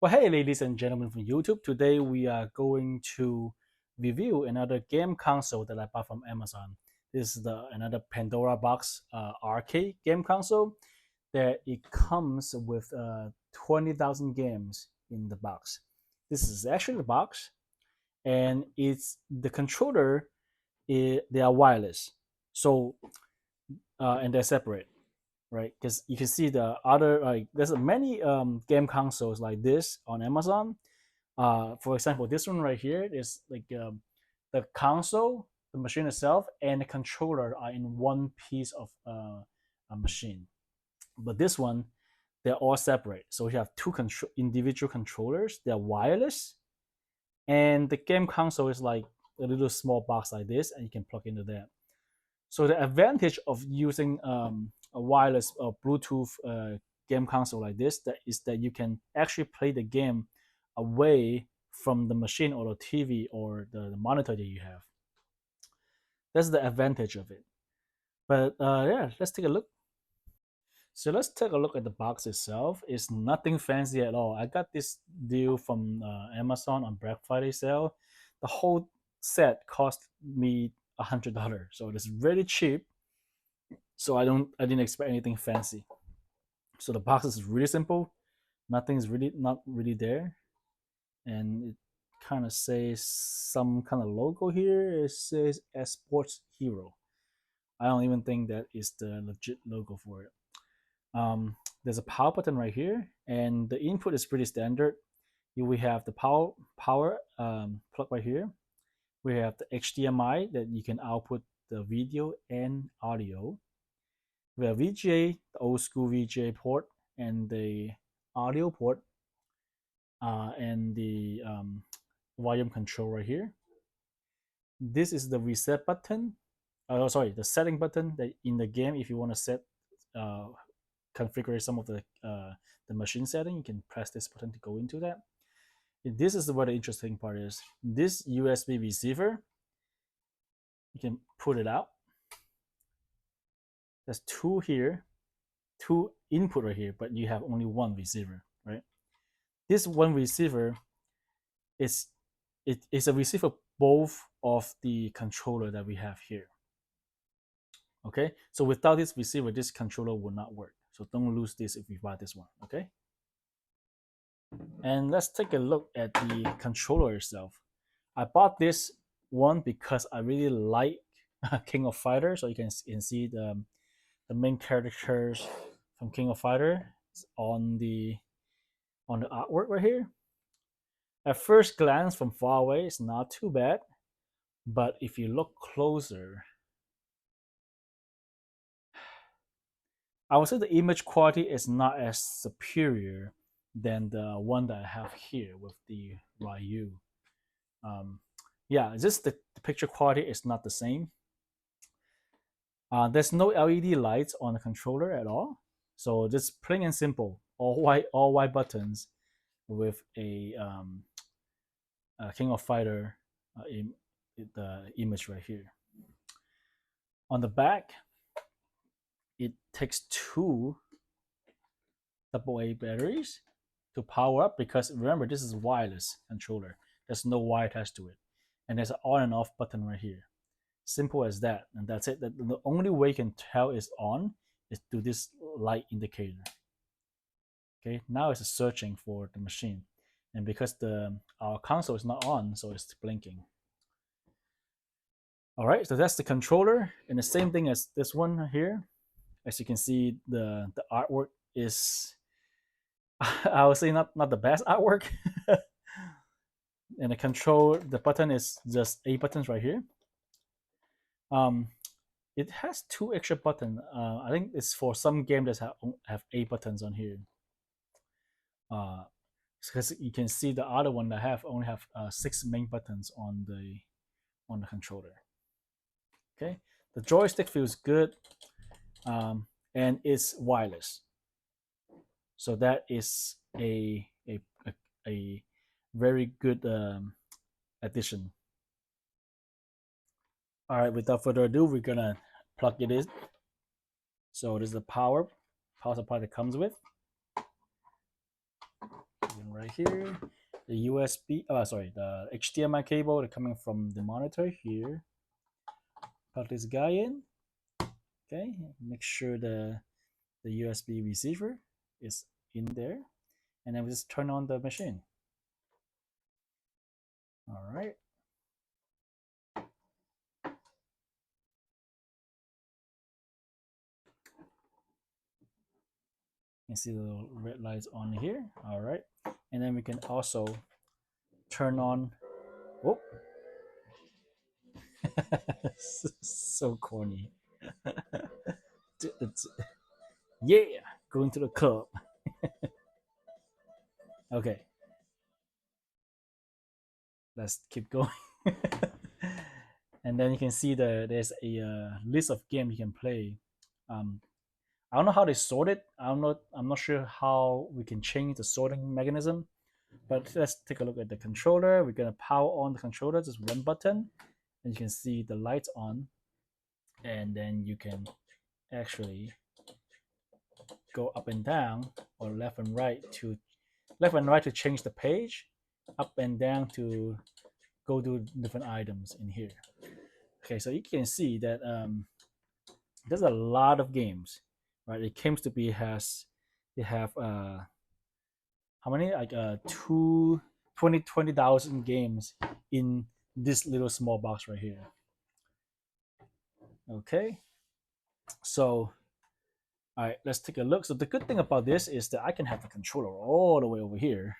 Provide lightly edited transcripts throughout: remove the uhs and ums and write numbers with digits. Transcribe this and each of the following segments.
Well, hey, ladies and gentlemen from YouTube. Today we are going to review another game console that I bought from Amazon. This is another Pandora Box arcade game console. That it comes with 20,000 games in the box. This is actually the box, and it's the controller. They are wireless, so and they're separate, right? Because you can see the other there's many game consoles like this on Amazon. For example, this one right here is like the console, the machine itself, and the controller are in one piece of a machine. But this one, they're all separate. So we have two individual controllers. They're wireless, and the game console is like a little small box like this, and you can plug into that. So the advantage of using a wireless or Bluetooth game console like this is that you can actually play the game away from the machine or the TV or the monitor that you have. That's the advantage of it. But yeah, let's take a look. So let's take a look at the box itself. It's nothing fancy at all. I got this deal from Amazon on Black Friday sale. The whole set cost me $100, so it's really cheap. So I didn't expect anything fancy. So the box is really simple. Nothing's really not really there, and it kind of says some kind of logo here. It says Sports Hero. I don't even think that is the legit logo for it. There's a power button right here, and the input is pretty standard. We have the power plug right here. We have the HDMI that you can output the video and audio. We have VGA, the old school VGA port, and the audio port, and the volume control right here. This is the reset button. Oh, sorry, the setting button that in the game, if you want to set, configure some of the machine setting, you can press this button to go into that. And this is where the interesting part is. This USB receiver, you can put it out. There's two here, two input right here, but you have only one receiver, right? This one receiver is it is a receiver both of the controller that we have here. Okay, so without this receiver, this controller will not work. So don't lose this if you buy this one. Okay, and let's take a look at the controller itself. I bought this one because I really like King of Fighters. So you can see the main characters from King of Fighter on the artwork right here. At first glance from far away, it's not too bad, but if you look closer, I would say the image quality is not as superior than the one that I have here with the Ryu. Yeah, just the picture quality is not the same. There's no LED lights on the controller at all, so just plain and simple, all white buttons with a King of Fighter the image right here. On the back, it takes two AA batteries to power up, because remember, this is wireless controller. There's no wire attached to it, and there's an on and off button right here. Simple as that, and that's it. The only way you can tell it's on is through this light indicator. Okay, now it's searching for the machine, and because our console is not on, so it's blinking. All right, so that's the controller, and the same thing as this one here. As you can see, the artwork is I would say not the best artwork. And the button is just A buttons right here. It has two extra buttons. I think it's for some games that have A buttons on here. Because you can see the other one that only have 6 main buttons on the controller. Okay, the joystick feels good, and it's wireless. So that is a very good addition. All right, without further ado, we're gonna plug it in. So this is the power supply that comes with. You can right here. The USB, sorry, the HDMI cable that coming from the monitor here. Plug this guy in. Okay, make sure the USB receiver is in there, and then we just turn on the machine. All right. You can see the little red lights on here. All right, and then we can also turn on. Oh, so corny. It's, yeah, going to the club. Okay, let's keep going. And then you can see there's a list of games you can play. Um, I don't know how they sort it. I'm not sure how we can change the sorting mechanism. But let's take a look at the controller. We're gonna power on the controller, just one button, and you can see the lights on. And then you can actually go up and down or left and right to change the page, up and down to go to different items in here. Okay, so you can see that there's a lot of games, right? It comes to be has they have how many like two 20,000 games in this little small box right here. Okay, so all right, let's take a look. So the good thing about this is that I can have the controller all the way over here,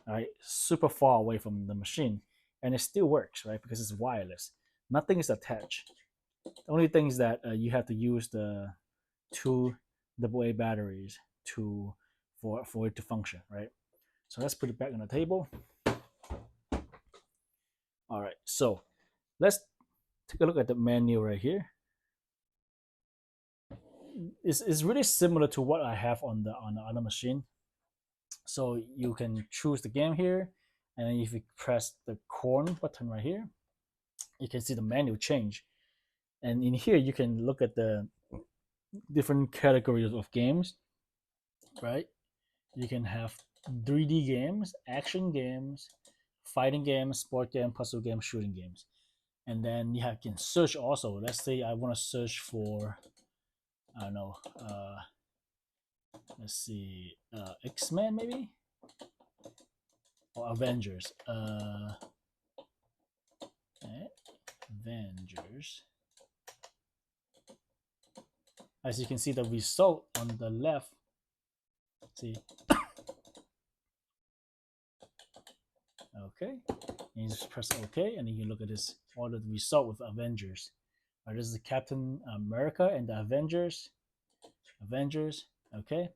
all right, super far away from the machine, and it still works, right? Because it's wireless. Nothing is attached. The only thing is that you have to use the two AA batteries to for it to function, right? So let's put it back on the table. All right, so let's take a look at the menu right here. It's really similar to what I have on the other machine. So you can choose the game here, and then if you press the corn button right here, you can see the menu change. And in here, you can look at the different categories of games, right? You can have 3D games, action games, fighting games, sport game, puzzle games, shooting games. And then you can search also. Let's say I want to search for, I don't know, let's see, X-Men maybe? Or Avengers. Avengers. As you can see, the result on the left. See, okay, and you just press OK, and then you look at this all the result with Avengers. Right, this is the Captain America and the Avengers. Avengers, okay.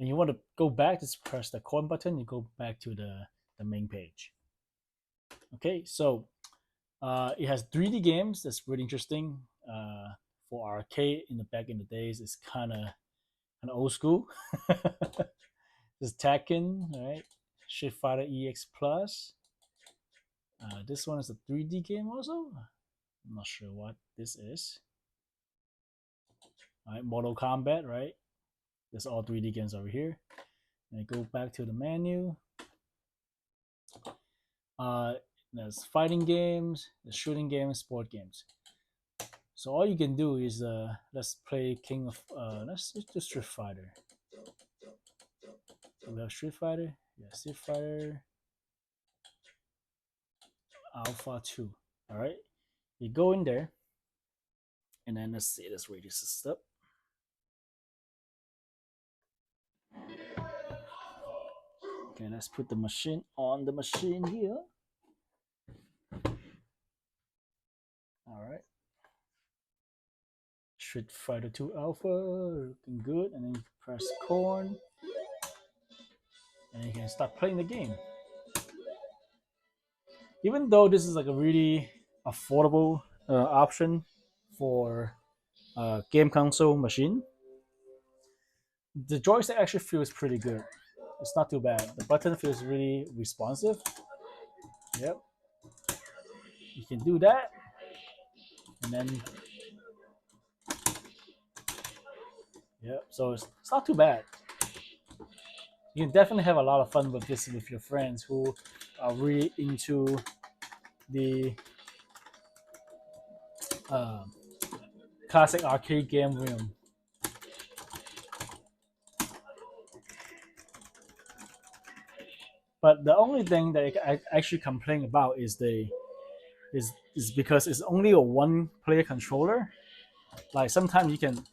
And you want to go back, just press the corn button. You go back to the main page. Okay, so it has 3D games. That's really interesting. For arcade in the back in the days, it's kind of old school. This Tekken, right? Street Fighter EX Plus. This one is a 3D game also. I'm not sure what this is. All right, Mortal Kombat, right? There's all 3D games over here. And go back to the menu. There's fighting games, there's shooting games, sport games. So all you can do is let's play King of let's do Street Fighter. So we have Street Fighter, yeah, Street Fighter Alpha 2. All right, you go in there, and then let's see, let's read this up. Okay, let's put the machine on the machine here. All right. Street Fighter 2 Alpha, looking good. And then you press corn, and you can start playing the game. Even though this is like a really affordable option for a game console machine, the joystick actually feels pretty good. It's not too bad. The button feels really responsive. Yep. You can do that. And then, yep. So it's not too bad. You can definitely have a lot of fun with this with your friends who are really into the uh, classic arcade game room. But the only thing that I actually complain about is because it's only a one player controller. Like sometimes you can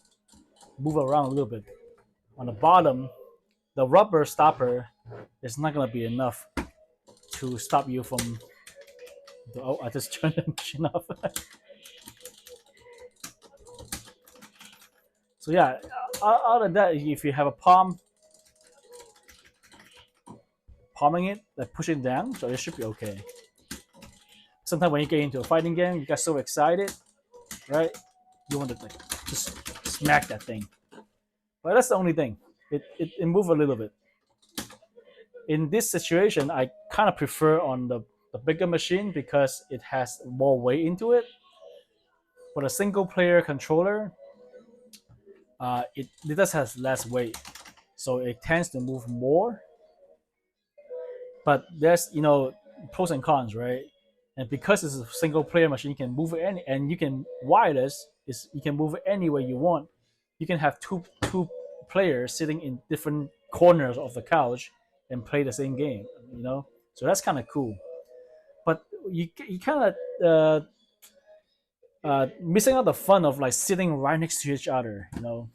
move around a little bit. On the bottom, the rubber stopper is not gonna be enough to stop you from. Oh, I just turned the machine off. So yeah, other than that, if you have a palming it, like push it down, so it should be okay. Sometimes when you get into a fighting game, you get so excited, right? You want to like just smack that thing. But that's the only thing. It moves a little bit. In this situation, I kind of prefer on the bigger machine because it has more weight into it. For a single player controller, it just has less weight, so it tends to move more. But there's pros and cons, right? And because it's a single player machine, you can move it any, and you can wireless is you can move it any way you want. You can have two players sitting in different corners of the couch and play the same game. So that's kind of cool. But you kind of missing out the fun of like sitting right next to each other. I don't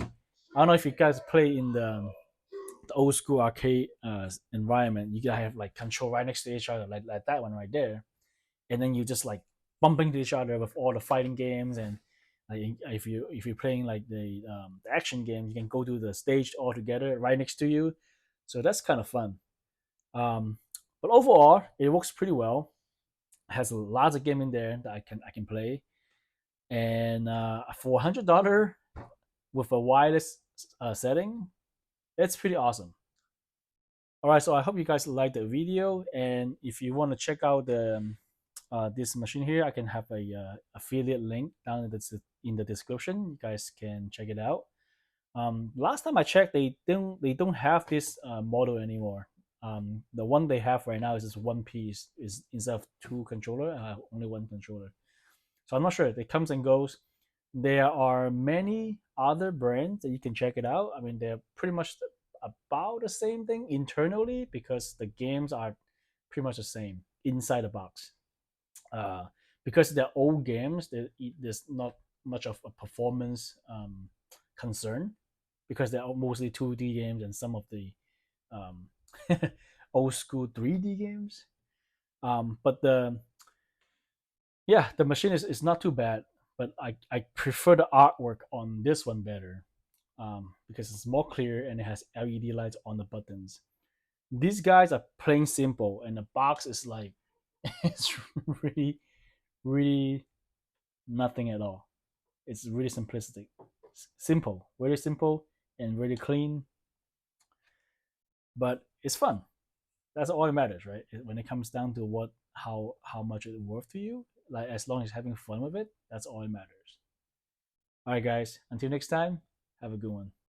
know if you guys play in the old school arcade environment. You gotta have like control right next to each other, like that one right there, and then you just like bump into each other with all the fighting games. And like, if you're playing like the action game, you can go to the stage all together right next to you. So that's kind of fun. Um, but overall, it works pretty well. It has lots of game in there that I can play. And for $100 with a wireless setting, it's pretty awesome. All right, so I hope you guys liked the video, and if you want to check out this machine here, I can have a affiliate link down in the description. You guys can check it out. Last time I checked, they don't have this model anymore. The one they have right now is just one piece, is instead of two controller, only one controller. So I'm not sure. It comes and goes. There are many other brands that you can check it out. I mean, they're pretty much about the same thing internally because the games are pretty much the same inside the box. Uh, because they're old games, there's not much of a performance concern because they're mostly 2D games and some of the um, old school 3D games. But the machine is not too bad, but I prefer the artwork on this one better because it's more clear and it has LED lights on the buttons. These guys are plain simple, and the box is like it's really, really nothing at all. It's really simplistic, simple, very simple, and really clean. But it's fun. That's all that matters, right? When it comes down to how much it's worth to you, like as long as you're having fun with it, that's all that matters. All right, guys. Until next time, have a good one.